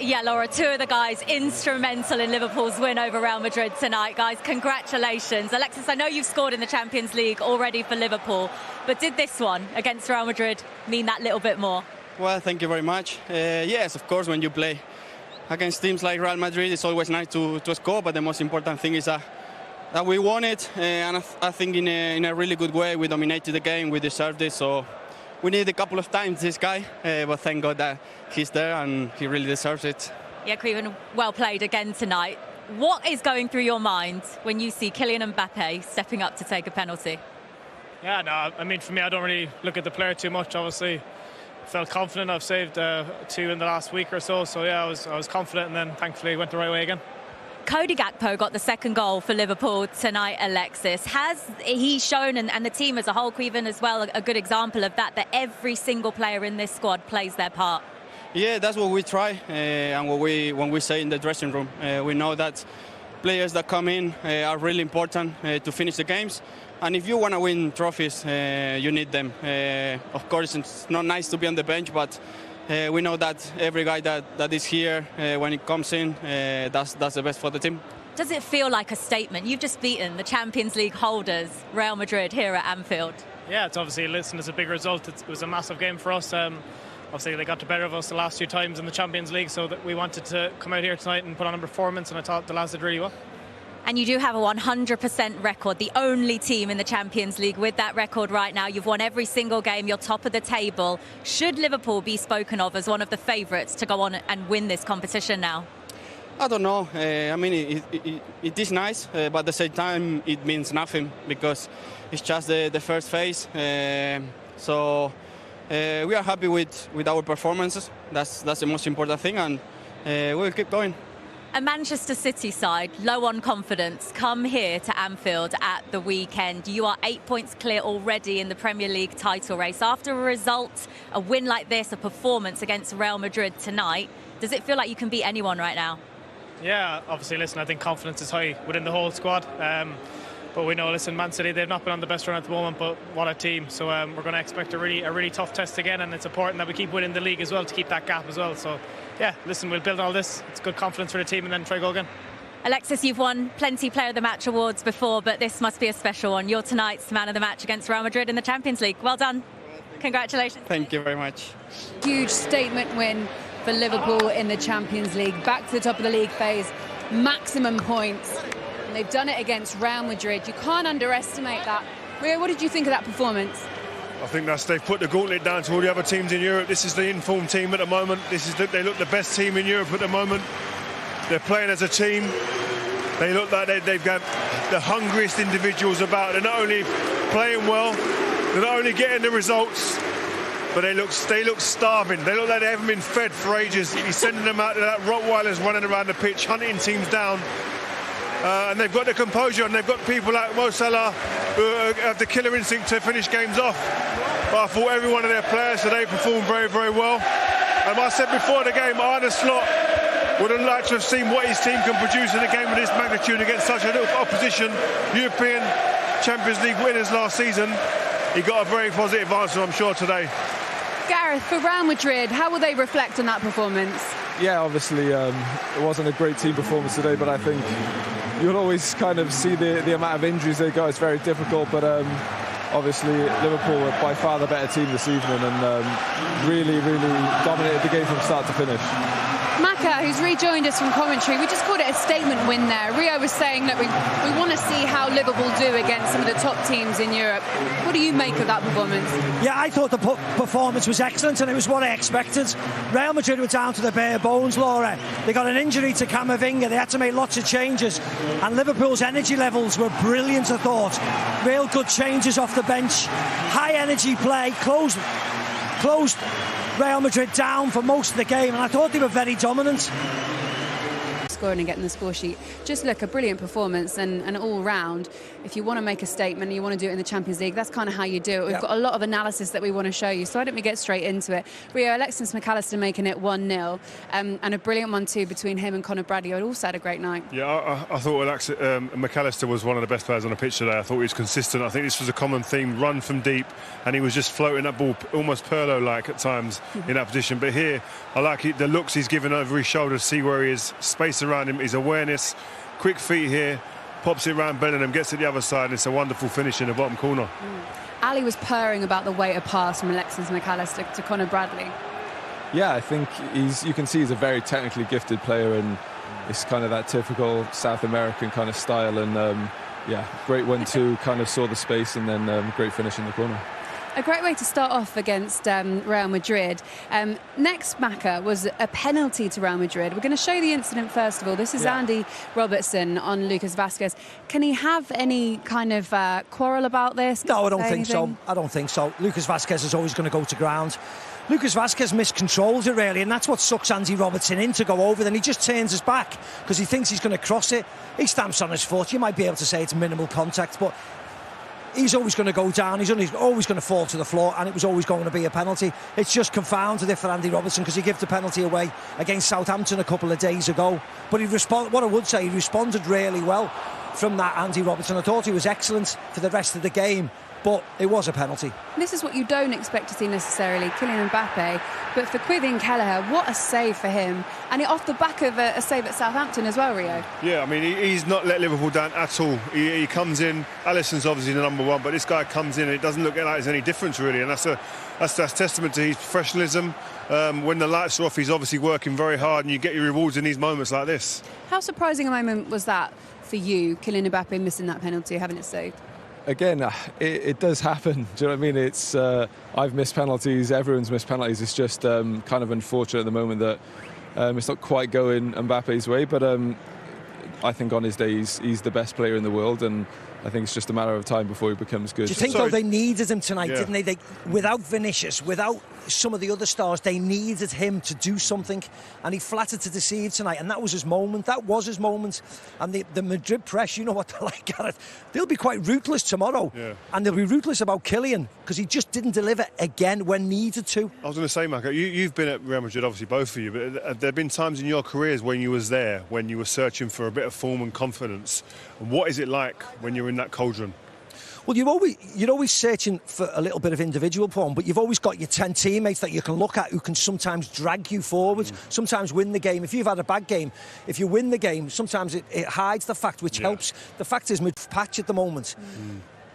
Yeah, Laura, two of the guys instrumental in Liverpool's win over Real Madrid tonight. Guys, congratulations. Alexis, I know you've scored in the Champions League already for Liverpool, but did this one against Real Madrid mean that little bit more? Well, thank you very much. Yes, of course, when you play against teams like Real Madrid, it's always nice to score, but the most important thing is that we won it, and I think in a really good way. We dominated the game, we deserved it, so we need a couple of times this guy, but thank God that he's there and he really deserves it. Yeah, Creven, well played again tonight. What is going through your mind when you see Kylian Mbappe stepping up to take a penalty? Yeah, no, I mean, for me, I don't really look at the player too much, obviously. I felt confident. I've saved two in the last week or so, so yeah, I was confident, and then thankfully it went the right way again. Cody Gakpo got the second goal for Liverpool tonight, Alexis. Has he shown, and the team as a whole, Creven, as well, a good example of that every single player in this squad plays their part? Yeah, that's what we try, and when we say in the dressing room. We know that players that come in are really important to finish the games. And if you want to win trophies, you need them. Of course, it's not nice to be on the bench, but we know that every guy that is here, when it comes in, that's the best for the team. Does it feel like a statement? You've just beaten the Champions League holders, Real Madrid, here at Anfield. Yeah, it's obviously, listen, it's a big result. It was a massive game for us. Obviously, they got the better of us the last two times in the Champions League, so that we wanted to come out here tonight and put on a performance, and I thought the lads did really well. And you do have a 100% record, the only team in the Champions League with that record right now. You've won every single game, you're top of the table. Should Liverpool be spoken of as one of the favourites to go on and win this competition now? I don't know. I mean, it is nice, but at the same time, it means nothing because it's just the first phase. So we are happy with our performances. That's the most important thing, and we'll keep going. A Manchester City side, low on confidence, come here to Anfield at the weekend. You are 8 points clear already in the Premier League title race. After a result, a win like this, a performance against Real Madrid tonight, does it feel like you can beat anyone right now? Yeah, obviously, listen, I think confidence is high within the whole squad. But we know, listen, Man City, they've not been on the best run at the moment, but what a team. So we're going to expect a really tough test again, and it's important that we keep winning the league as well to keep that gap as well. So, yeah, listen, we'll build all this. It's good confidence for the team and then try to go again. Alexis, you've won plenty Player of the Match awards before, but this must be a special one. You're tonight's Man of the Match against Real Madrid in the Champions League. Well done. Congratulations. Thank you very much. Huge statement win for Liverpool in the Champions League. Back to the top of the league phase, maximum points. And they've done it against Real Madrid. You can't underestimate that. Rio, what did you think of that performance? I think they've put the gauntlet down to all the other teams in Europe. This is the informed team at the moment. They look the best team in Europe at the moment. They're playing as a team. They look like they've got the hungriest individuals about. They're not only playing well, they're not only getting the results, but they look starving. They look like they haven't been fed for ages. He's sending them out to that Rottweilers running around the pitch, hunting teams down. And they've got the composure, and they've got people like Salah who have the killer instinct to finish games off. But I thought every one of their players today performed very, very well. And I said before the game, Arne Slot would have liked to have seen what his team can produce in a game of this magnitude against such a little opposition. European Champions League winners last season. He got a very positive answer, I'm sure, today. Gareth, for Real Madrid, how will they reflect on that performance? Yeah, obviously it wasn't a great team performance today, but I think you'll always kind of see the amount of injuries they got. It's very difficult, but obviously Liverpool were by far the better team this evening and really dominated the game from start to finish. Maka, who's rejoined us from commentary, we just called it a statement win there. Rio was saying that we want to see how Liverpool do against some of the top teams in Europe. What do you make of that performance? Yeah, I thought the performance was excellent, and it was what I expected. Real Madrid were down to the bare bones, Laura. They got an injury to Camavinga. They had to make lots of changes, and Liverpool's energy levels were brilliant, I thought. Real good changes off the bench, high energy play, closed Real Madrid down for most of the game, and I thought they were very dominant. scoring and getting the score sheet. Just look, a brilliant performance and all round. If you want to make a statement and you want to do it in the Champions League, that's kind of how you do it. We've got a lot of analysis that we want to show you, so why don't we get straight into it. Rio, Alexis McAllister making it 1-0, and a brilliant one too between him and Conor Bradley, who also had a great night. Yeah, I thought McAllister was one of the best players on the pitch today. I thought he was consistent. I think this was a common theme, run from deep, and he was just floating that ball almost Pirlo-like at times in that position. But here, I like the looks he's given over his shoulder to see where he is, space around him, his awareness, quick feet here, pops it around Bellingham, gets to the other side, and it's a wonderful finish in the bottom corner. Ali was purring about the weight of pass from Alexis McAllister to Conor Bradley. Yeah, I think you can see he's a very technically gifted player, and it's kind of that typical South American kind of style. And yeah, great 1-2, kind of saw the space, and then great finish in the corner. A great way to start off against Real Madrid. Next, Macca, was a penalty to Real Madrid. We're going to show the incident first of all. This is Andy Robertson on Lucas Vazquez. Can he have any kind of quarrel about this? No, I don't think so. I don't think so. Lucas Vazquez is always going to go to ground. Lucas Vazquez miscontrols it really, and that's what sucks Andy Robertson in to go over. Then he just turns his back because he thinks he's going to cross it. He stamps on his foot. You might be able to say it's minimal contact, but he's always going to go down. He's always going to fall to the floor, and it was always going to be a penalty. It's just confounded it for Andy Robertson because he gave the penalty away against Southampton a couple of days ago. But what I would say, he responded really well from that, Andy Robertson. I thought he was excellent for the rest of the game, but it was a penalty. This is what you don't expect to see necessarily, Kylian Mbappe. But for Quidin Kelleher, what a save for him. And off the back of a save at Southampton as well, Rio. Yeah, I mean, he's not let Liverpool down at all. He comes in, Alisson's obviously the number one, but this guy comes in and it doesn't look like there's any difference really. And that's testament to his professionalism. When the lights are off, he's obviously working very hard, and you get your rewards in these moments like this. How surprising a moment was that for you, Kylian Mbappe missing that penalty, having it saved? Again, it does happen. Do you know what I mean? It's I've missed penalties. Everyone's missed penalties. It's just kind of unfortunate at the moment that it's not quite going Mbappe's way. But I think on his day, he's the best player in the world, and I think it's just a matter of time before he becomes good. Do you think, though, they needed him tonight, didn't they? Without Vinicius, without some of the other stars, they needed him to do something, and he flattered to deceive tonight, and that was his moment. That was his moment. And the Madrid press, you know what they're like, Gareth. They'll be quite ruthless tomorrow, and they'll be ruthless about Kylian because he just didn't deliver again when needed to. I was going to say, Marco, you've been at Real Madrid, obviously both of you, but there have been times in your careers when you was there, when you were searching for a bit of form and confidence. What is it like when you're in that cauldron? Well, you're always searching for a little bit of individual form, but you've always got your 10 teammates that you can look at who can sometimes drag you forward, sometimes win the game. If you've had a bad game, if you win the game, sometimes it hides the fact, which helps. The fact is mid-patch at the moment.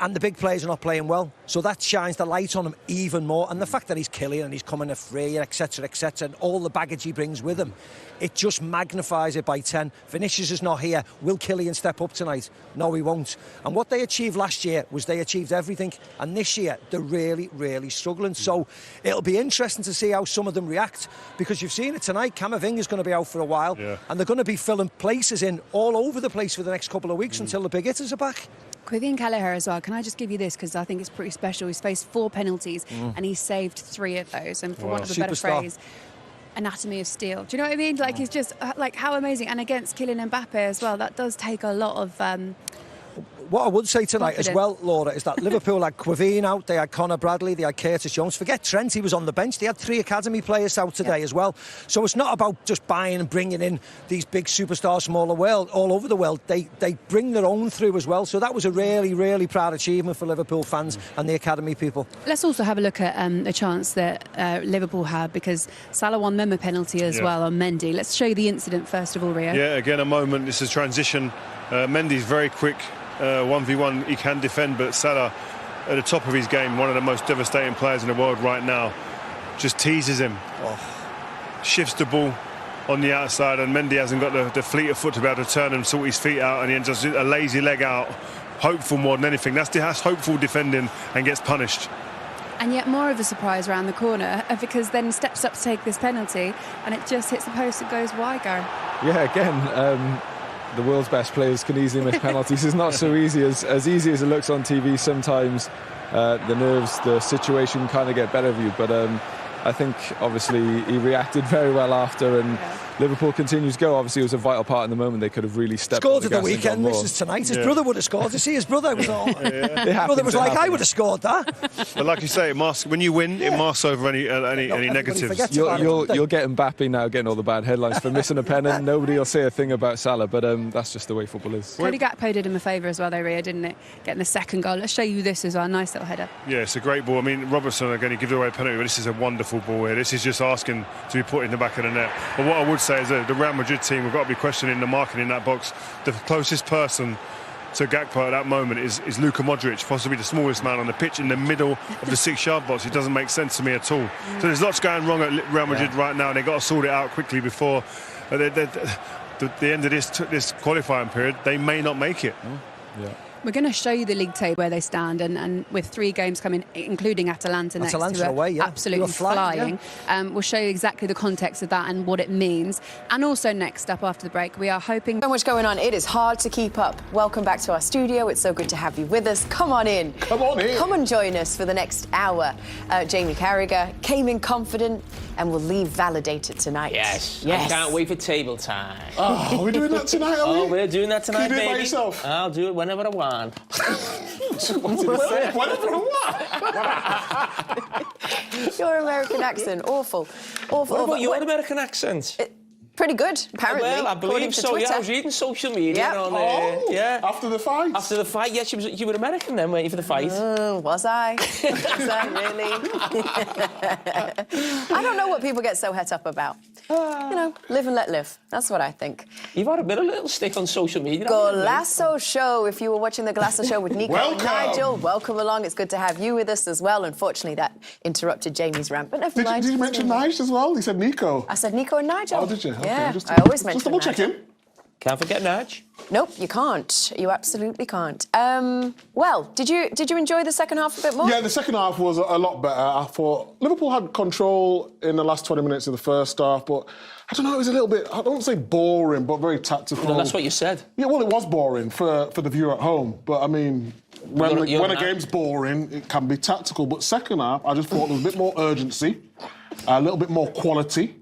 And the big players are not playing well, so that shines the light on him even more. And the fact that he's Kylian and he's coming a free, etc., and all the baggage he brings with him, it just magnifies it by 10. Vinicius is not here. Will Kylian step up tonight? No, he won't. And what they achieved last year was they achieved everything, and this year they're really, really struggling. So it'll be interesting to see how some of them react, because you've seen it tonight. Camavinga's going to be out for a while, and they're going to be filling places in all over the place for the next couple of weeks until the big hitters are back. Quidin Kelleher as well. Can I just give you this, because I think it's pretty special. He's faced 4 penalties and he's saved 3 of those. And for want of a better phrase, anatomy of steel. Do you know what I mean? Like, he's just like, how amazing. And against Kylian Mbappe as well, that does take a lot of what I would say tonight as well, Laura, is that Liverpool had Quivin out, they had Conor Bradley, they had Curtis Jones. Forget Trent, he was on the bench. They had 3 academy players out today as well. So it's not about just buying and bringing in these big superstars from all over the world. They bring their own through as well. So that was a really, really proud achievement for Liverpool fans and the academy people. Let's also have a look at a chance that Liverpool had, because Salah won them a penalty as well on Mendy. Let's show you the incident first of all, Rio. Yeah, again, a moment. This is transition. Mendy's very quick. 1v1 he can defend, but Salah at the top of his game, one of the most devastating players in the world right now, just teases him, shifts the ball on the outside, and Mendy hasn't got the fleet of foot to be able to turn and sort his feet out, and he ends up a lazy leg out. Hopeful more than anything. That's hopeful defending, and gets punished. And yet more of a surprise around the corner, because then steps up to take this penalty and it just hits the post and goes wide, Gary. Yeah, again, the world's best players can easily miss penalties. It's not so easy as easy as it looks on TV. Sometimes the nerves, the situation kind of get better of you. But I think obviously he reacted very well after, and Liverpool continues to go. Obviously, it was a vital part in the moment. They could have really stepped scored up at the weekend. This is tonight. His brother would have scored. To see his brother, was all. His brother was like, I would have scored that. But like you say, when you win, it masks over any negatives. You'll get Mbappe now getting all the bad headlines for missing a pen, and nobody will say a thing about Salah. But that's just the way football is. Cody Gakpo did him a favour as well, though, Ria, didn't it? Getting the second goal. Let's show you this as well. Nice little header. Yeah, it's a great ball. I mean, Robertson, again, he gives away a penalty, but this is a wonderful ball here. This is just asking to be put in the back of the net. But what I would say is that the Real Madrid team, we've got to be questioning the marking in that box. The closest person to Gakpo at that moment is Luka Modric, possibly the smallest man on the pitch in the middle of the 6-yard box. It doesn't make sense to me at all. So there's lots going wrong at Real Madrid right now, and they've got to sort it out quickly before the end of this qualifying period. They may not make it. Yeah. We're going to show you the league table where they stand, and with 3 games coming, including Atalanta next, Atalanta away, yeah. Absolutely flying. We'll show you exactly the context of that and what it means. And also next up after the break, we are hoping... So much going on, it is hard to keep up. Welcome back to our studio. It's so good to have you with us. Come on in. Come on in. Come and join us for the next hour. Jamie Carragher came in confident and will leave validated tonight. Yes. I can't wait for table time. Oh, we're doing that tonight, are we? Oh, we're doing that tonight, Can you do it by baby. yourself? I'll do it whenever I want. Whatever I want. Your American accent, awful. Awful. What about your American accent? Pretty good, apparently. Well, I according believe to so. Twitter. Yeah, I was reading social media. Yep. Yeah. After the fight? After the fight, yes, you were American then, weren't you, for the fight? Was I? Was I really? I don't know what people get so het up about. You know, live and let live. That's what I think. You've had a bit of a little stick on social media. haven't you? Golasso Show. If you were watching the Golasso Show with Nico and Nigel, welcome along. It's good to have you with us as well. Unfortunately, that interrupted Jamie's rant, but never mind. Did you mention Nigel as well? He said Nico. I said Nico and Nigel. Oh, did you? Okay, Yeah, just I always mention Just double checking. Nigel. Can't forget Nudge. Nope, you can't. You absolutely can't. Well, did you enjoy the second half a bit more? Yeah, the second half was a lot better. I thought Liverpool had control in the last 20 minutes of the first half, but I don't know, it was a little bit, I don't want to say boring, but very tactical. No, that's what you said. Yeah, well, it was boring for the viewer at home, but I mean, when a game's boring, it can be tactical. But second half, I just thought there was a bit more urgency, a little bit more quality.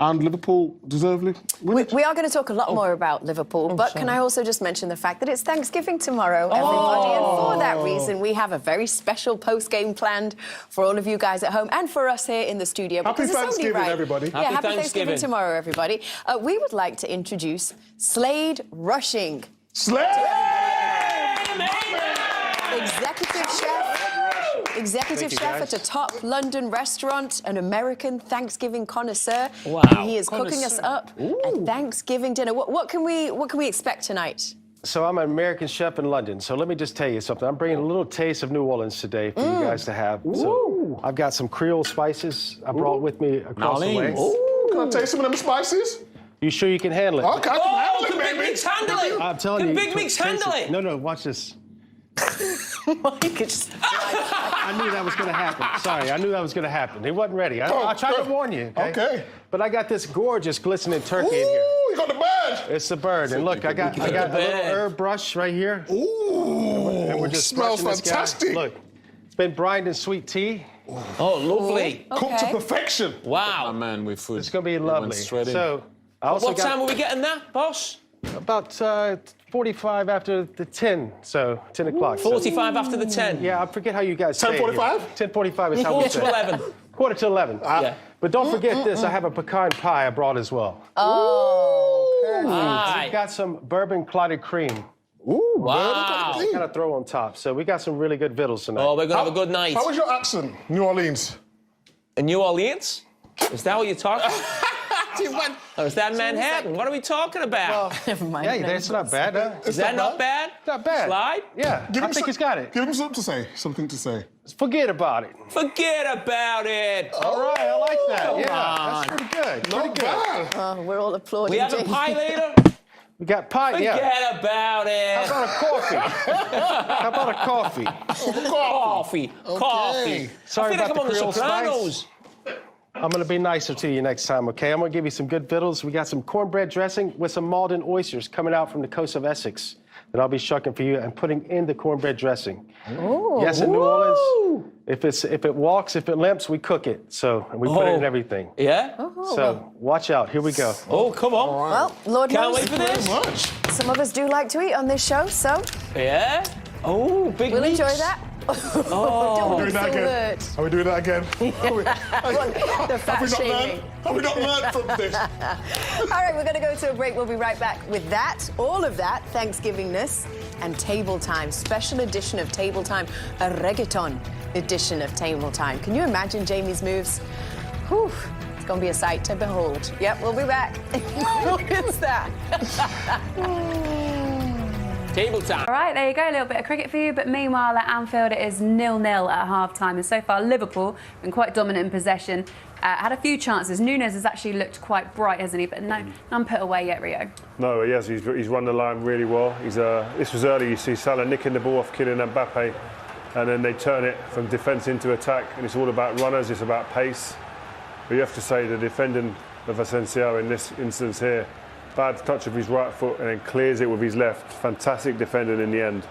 And Liverpool deservedly win it. We are going to talk a lot more about Liverpool, but can I also just mention the fact that it's Thanksgiving tomorrow, everybody, and for that reason, we have a very special post-game planned for all of you guys at home and for us here in the studio. Happy because it's only Thanksgiving, right. everybody. Yeah, happy Thanksgiving tomorrow, everybody. We would like to introduce Slade Rushing. Slade! Executive chef at a top London restaurant, an American Thanksgiving connoisseur. Wow. And he is cooking us up a Thanksgiving dinner. What can we expect tonight? So I'm an American chef in London. So let me just tell you something. I'm bringing a little taste of New Orleans today for you guys to have. So I've got some Creole spices I brought with me across the way. Can I taste some of them spices? You sure you can handle it? Okay, I can handle it, Can Big baby. Mix handle it? I'm telling you. Can Big Mix handle it? No, watch this. I knew that was going to happen. Sorry, I knew that was going to happen. He wasn't ready. I tried to warn you. Okay. But I got this gorgeous glistening turkey in here. You got the bird. It's the bird. And look, I got a little herb brush right here. Ooh. And we're just smells brushing this fantastic. guy. Look, it's been brined in sweet tea. Oh, lovely. Cooked to perfection. Wow. Man with food. It's going to be lovely. So, I also What time are we getting that, boss? About 45 after the 10, so 10 o'clock. 45 after the 10? Yeah, I forget how you guys say it. 10:45? 10:45 is how we say it. 11. Quarter to 11. Yeah. But don't forget this, I have a pecan pie I brought as well. Oh, perfect. We've got some bourbon clotted cream. Ooh, Wow. bird. Kind of throw on top. So we got some really good victuals tonight. Oh, we're going to have a good night. How was your accent, New Orleans? In New Orleans? Is that what you're talking about? Or is that Manhattan? What are we talking about? Never mind. Yeah, that's not bad, huh? Is that not bad? Not bad. Slide? Yeah, I think he's got it. Give him something to say. Forget about it. Forget about it. All right, I like that. Come Yeah, on. that's pretty good. Not bad. Oh, we're all applauding. We have a Jamie. pie later? We got pie, yeah. Forget about it. How about a coffee? How about a coffee? Coffee. Coffee. Sorry I feel like about I'm on the The Creole Sopranos. I'm going to be nicer to you next time, okay? I'm going to give you some good victuals. We got some cornbread dressing with some Malden oysters coming out from the coast of Essex that I'll be shucking for you and putting in the cornbread dressing. Ooh. Yes, in New Orleans, if it walks, if it limps, we cook it. So, and we put it in everything. Yeah? So, watch out. Here we go. Oh, come on. Well, Lord Can't knows. wait for this. Some of us do like to eat on this show, so Yeah? Oh, big we'll meats. enjoy that. Don't look so hurt. Are we doing that again? The fat shaming. Have we not learned from this? All right, we're going to go to a break. We'll be right back with that, all of that, Thanksgivingness, and Table Time, special edition of Table Time, a reggaeton edition of Table Time. Can you imagine Jamie's moves? Whew, it's going to be a sight to behold. Yep, we'll be back. What is that? Table time. All right, there you go, a little bit of cricket for you. But meanwhile, at Anfield, it is 0-0 at half-time. And so far, Liverpool been quite dominant in possession. Had a few chances. Nunes has actually looked quite bright, hasn't he? But none put away yet, Rio. No, he has. He's run the line really well. This was early. You see Salah nicking the ball off Kylian Mbappe, and then they turn it from defence into attack. And it's all about runners. It's about pace. But you have to say the defending of Asensio in this instance here, bad touch of his right foot and then clears it with his left. Fantastic defending in the end.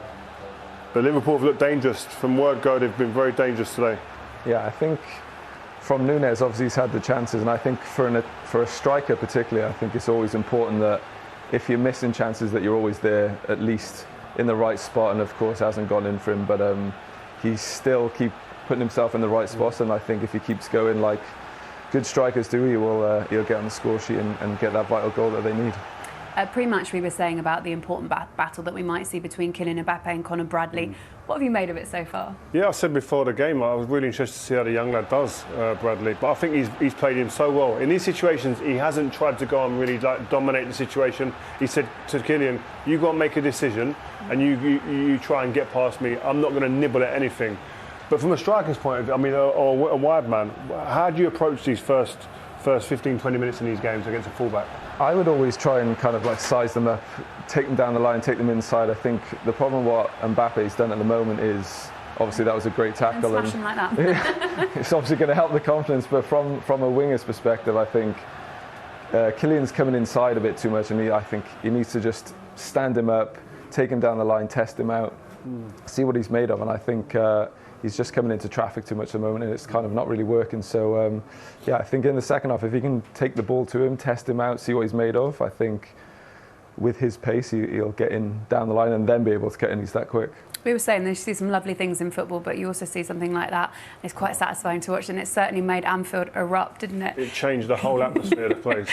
But Liverpool have looked dangerous. From word go, they've been very dangerous today. Yeah, I think from Nunes, obviously he's had the chances, and I think for a striker particularly, I think it's always important that if you're missing chances that you're always there, at least in the right spot, and of course hasn't gone in for him, but he's still keep putting himself in the right spots, and I think if he keeps going like good strikers do, he'll get on the score sheet and get that vital goal that they need. Pre-match, we were saying about the important battle that we might see between Kylian Mbappe and Conor Bradley. What have you made of it so far? Yeah, I said before the game, I was really interested to see how the young lad does, Bradley. But I think he's played him so well. In these situations, he hasn't tried to go and really dominate the situation. He said to Kylian, you got to make a decision and you try and get past me. I'm not going to nibble at anything. But from a striker's point of view, I mean, or a wide man, how do you approach these first 15, 20 minutes in these games against a fullback? I would always try and kind of like size them up, take them down the line, take them inside. I think the problem what Mbappe's done at the moment is, obviously that was a great tackle. And smash him like that. It's obviously going to help the confidence, but from a winger's perspective, I think Kylian's coming inside a bit too much, and I think he needs to just stand him up, take him down the line, test him out, see what he's made of, and I think he's just coming into traffic too much at the moment, and it's kind of not really working. So, yeah, I think in the second half, if he can take the ball to him, test him out, see what he's made of, I think with his pace, he'll get in down the line and then be able to cut in. He's that quick. We were saying you see some lovely things in football, but you also see something like that. It's quite satisfying to watch, and it certainly made Anfield erupt, didn't it? It changed the whole atmosphere of the place.